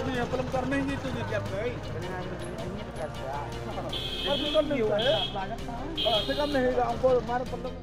nih film karena ini tuh dia gay. Film nih ya. Sekarang nih orang pol mar film.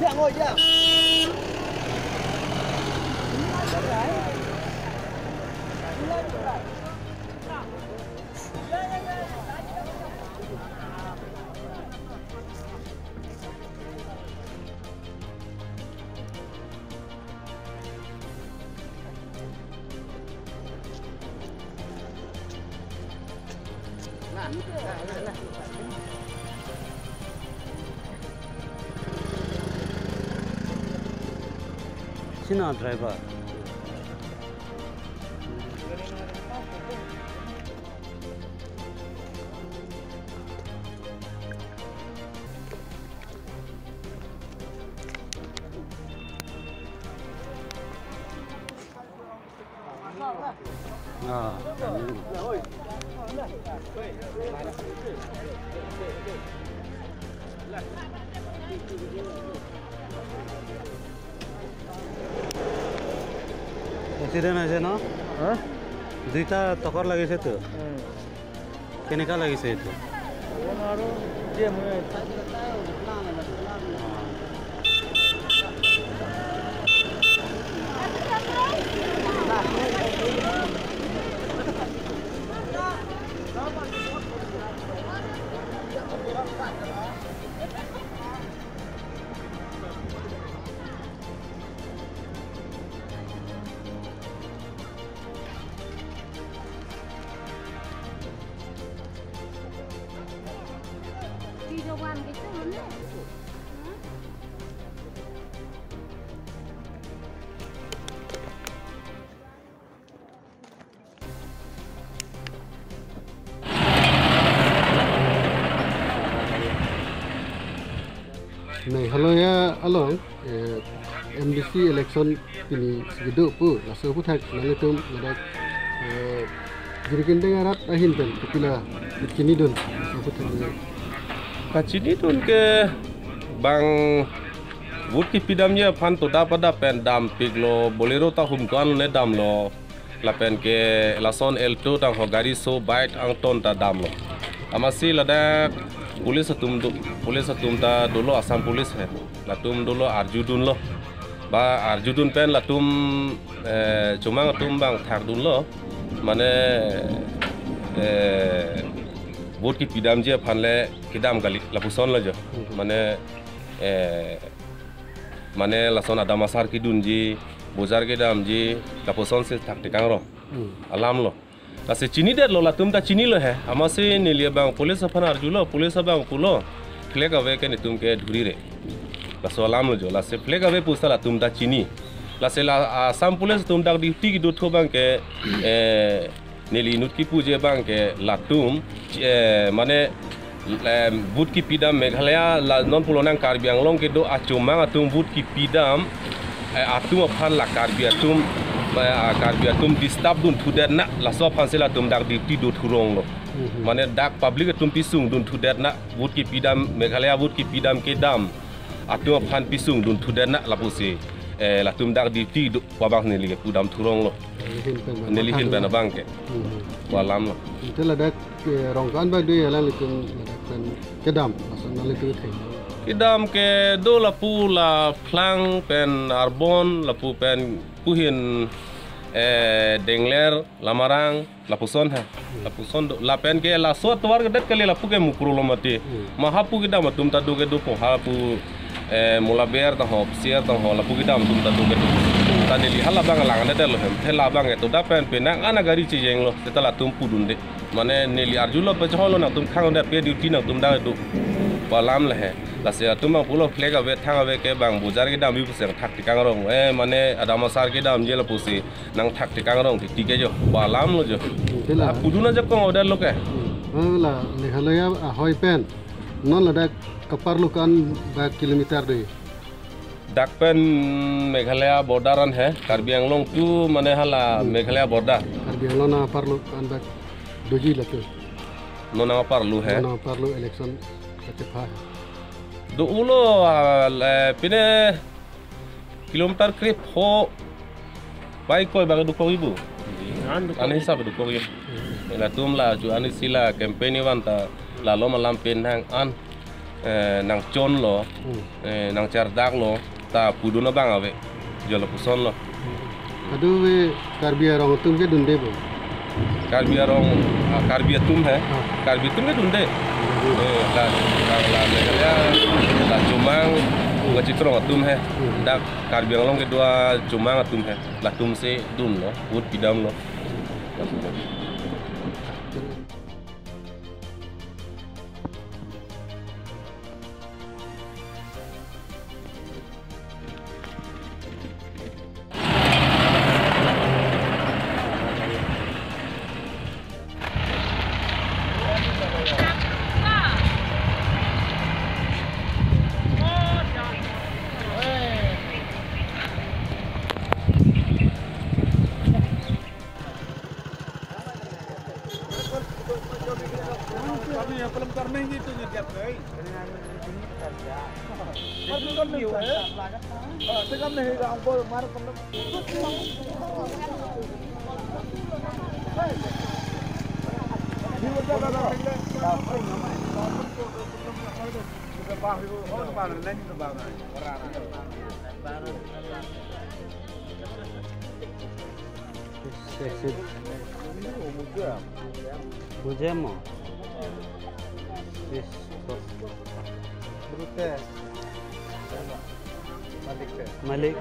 Dạ ngồi dạ. Sina driver. Accident আছে ন? Hah? দুইটা টকৰ লাগিছে তো। কেনেকা লাগিছে এইটো? আৰু যে মই Nah, halo ya, halo. MDC election ini segitu pun, langsung pun tak lalu tu ada jadi kendengarat ahin pen, kepila kini don, langsung pun tak. Kacini tu ke bang wood ki pidamnya pan to da pada pen dam piglo bolero ta hum kan le dam lo la pen ke la son el to tang ho gari so bite ang ton ta dam lo amasi la da police तुम ता dulu asam police है ला तुम dulu arjudun lo ba arjudun pen la तुम cuma तुम bang thak dun lo mane bot ki pidam je phanle kidam gali la puson lo jo mane la son ada masar ki dun ji bozar ke dam ji la puson se thak tikang ro alam lo Kasi chini det lo la tum ta chini lo hai amase nilia bang police aphan arjulo police bang pulo flag away ke ni tum ke dhuri re la salam lo jo la se flag away pusa la tum ta chini la se la asam police tum ta duty ki dot bang ke nili nut ki puje bang ke la tum mane but ki pidam meghalaya la non pulonang karbiang long ke do achumang atum but ki pidam atum aphan la karbiatum karbiatum distab dun thuder na la so phansela tum dak di do thurong lo mane dak public tum pisung dun thuder na but ki pidam meghalaya but ki pidam ke dam atum phan pisung dun thuder na la pusi la tum dak di do wabang ni lige pudam thurong lo nelihin pen bang ke walam lo itu la dak rongkan ba du ala litum dak kedam asal litu thai Kidam ke do la pu la flang pen arbon la pu pen puhin dengler lamarang la puson ha la puson la pen ke la so twar ke det ke la pu ke mukru lo mati ma ha pu kidam tum ta do ke do po ha pu mula ber ta hop sier ta ho la pu kidam tum ta do ke ta ni hala bang la ngade lo hem thela bang to da pen pe na ana gari chi jeng lo ta la tum pu dun de mane neli arjulo pe cholo na tum khang de pe duty na tum da do walam la hai lase atum bang pulo flag abe thang abe ke bang bozar ke dam bi puseng thak tikang rong mane adamasar ke dam je la pusi nang thak tikang rong tik ke jo balam lo jo puduna je ko order lo ke la Meghalaya hoi pen non la dak kapar lukan ba kilometer doi dakpen Meghalaya borderan hai Karbi Anglong tu mane hala Meghalaya border Karbi Anglong na par lukan ba doji la tu nona parlu hai nona parlu election kate pha do ulo pine kilometer krip ho baik koi bagai du koibu ane hisab du koi la tum la ju ane sila campaign wanta la lo malam pen hang an nang chon lo nang chardak lo ta puduna bang ave jolo puson lo adu we Karbi Arong tum ke dunde bo Karbi Arong Karbi tum hai Karbi tum ke dunde la Meghalaya la Jumang ngacitro atum hai dak Karbi Anglong ke dua Jumang atum hai la tum se dun lo ut pidam lo film करने ही तो जब गई पर तो नहीं हुआ है तो कम नहीं होगा हमको हमारे मतलब Bujemo. Malik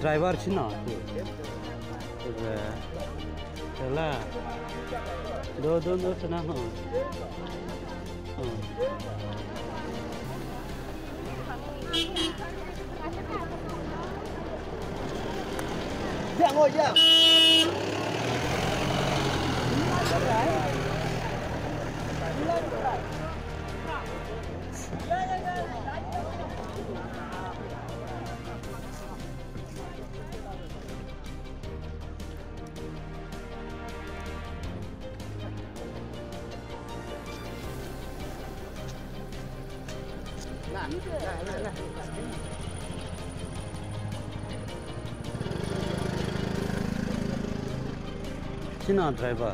driver china chela do sana ho Giang ơi giang China driver.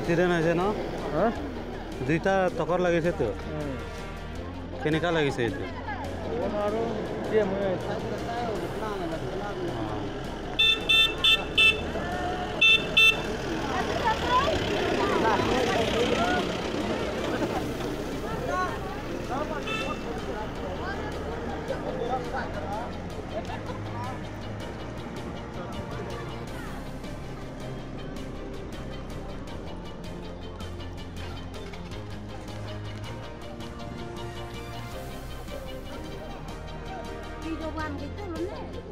Accident আছে ন দুইটা টকৰ লাগিছে তো কেনেকা লাগিছে এইটো আৰু যে মই đi đâu ăn cái thứ lớn đấy